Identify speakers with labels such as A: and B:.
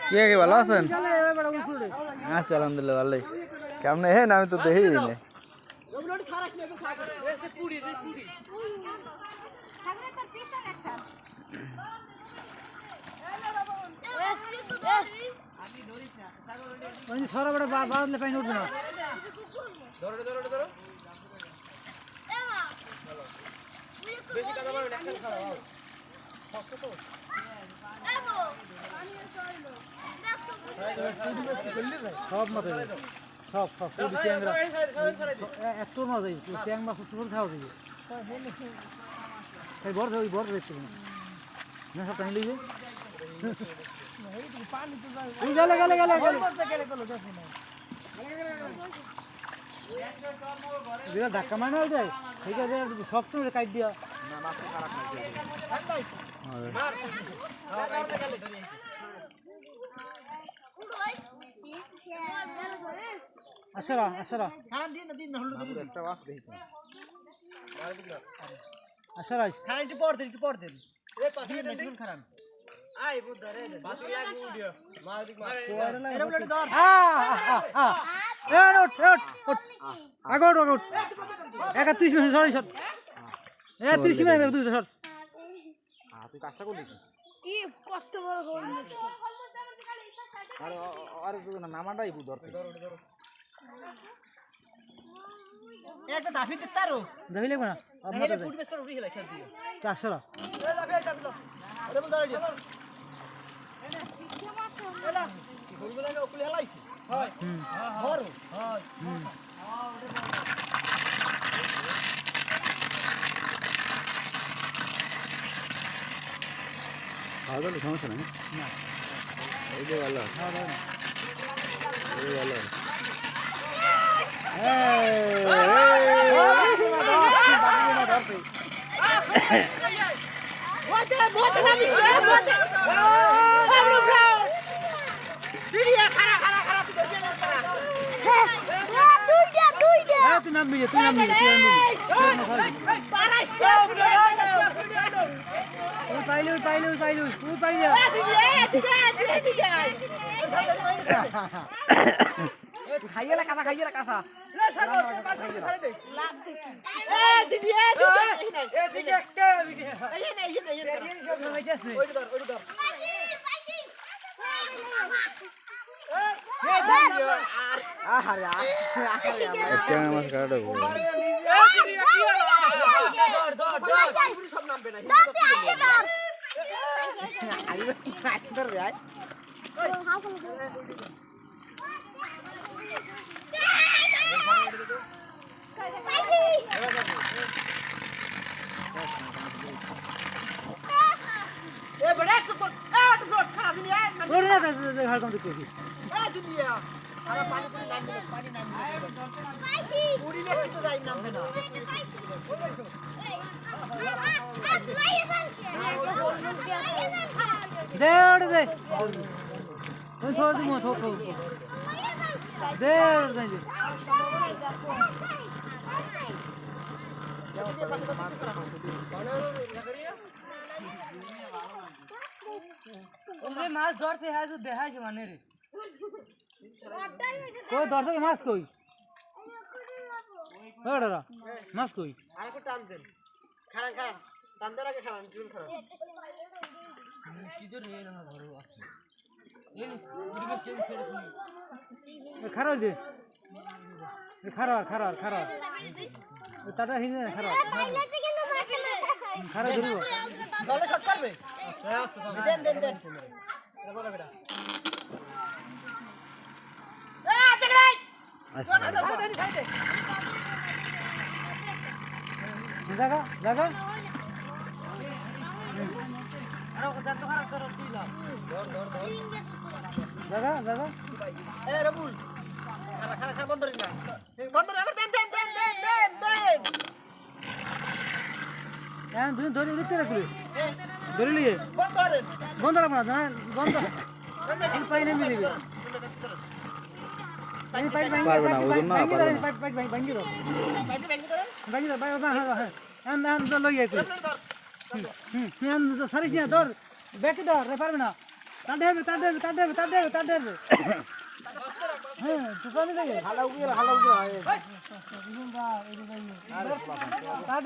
A: কি কি ভালো আছেন? আছি আলহামদুলিল্লাহ ভালোই। কেমন হে আমি তো দেখি নে।
B: সরা বড় বাদলে পানি উঠবে না।
C: ধরো ধরো ধরো বেশি কথা বলবেন একটা খারাপ শক্ত তো
B: সব মতো সব সব ট্যাংরা এত মজা ট্যাং মাছ ছোট খাওয়া যাবে এই বড় ওই বড় দেখছি না সব টাইম লিখে পানি তো গেলে গেলে গেলে গেলে যেটা ধাক্কা মানে যায় ঠিক আছে শক্ত কাট দিয়া আসরা আসরা আসরা
C: খাইতে পড় দেন এ পাতি না কোন খারাপ আই বুদ্ধরে বাতি লাগু উড়িও মার দিক মার এরম লড়ে ধর
B: এ ওঠ আগট আগট 31 মিনিট সরি সর 30 মিনিট দুই সর
A: তুই কাজটা করলি
D: কি কত বড় গোল
A: আর আর নামাটাই বু ধরতে ধরো
C: একটা দাফি দিতারো
B: দেখি লাগবে না
C: আপনারা ফুট বেস করে উড়ি হেলা খেল দিও
B: আসরা
C: এ দাফি চাপিলো আরে বল ধরে দিও এলা কি ফুট বেলা ওকুলে হেলাইছি হয় হরো হয়
A: খাওয়া সমস্যা নাই না এই যে ভালো এই ভালো
B: তুই নামবি পাইলে
A: খাইয়েলা কাঁথা
C: লে সাগর পাশে ছাড়ে দে লাভ দে এ দিবি এদিকে একটা এদিকে এই নে ওই ধর পাইছি
A: আহারে একটা মাছ কাটা গো
C: ধর সব নামবে না
A: আইবে ধর রে আই
C: এ বড় তো খারাপ দুনিয়া
B: ওরে না হালকা দেখি
C: এ দুনিয়া আরে পানি নামবে পাইছি পুরি নে তো যাই নামবে না
B: দে ওরে দে তুই छोड़ दे मत हो दे दे
C: ওরে মাছ ধরতে হয় তো দেখা যায় মানে রে
B: কই দর্শক মাছ কই ওড়া মাছ কই
C: আর একটু টান দেন খারান টান দেন আগে খারান কিরম খারান সিধে রে না ধরো আছে এই ভিডিও চেঞ্জ করে শুনি
B: খারাপ দে খারাপ টাটা হিনে খারাপ খারাপ ধরবো
C: দলে শট করবে দেন এটা বড় বেটা এ দেখড়াই সাইডে
B: জায়গা
C: আরে ও যত খারাপ করো দিলাম ধর
B: জায়গা
C: এ রবুল খারা বন্ধ রে না বন্ধ রে আবার দেন
B: দুই ধরে উঠতে রাখলি ধরে নিয়ে
C: বন্ধ রে
B: বন্ধ রাখ না বন্ধ পাই না মিলিবে
A: পারবে না, ওজন না, পারবে না।
B: ভাঙ্গি দাও
C: বাইরে বাইরে করো
B: ভাঙ্গি দাও হ্যাঁ হ্যাঁ তো লই আই সারিস না ধর ব্যাকে ধর রে পারবে না তার দেবে হ্যাঁ তো চলে যাই হালা উগিয়ে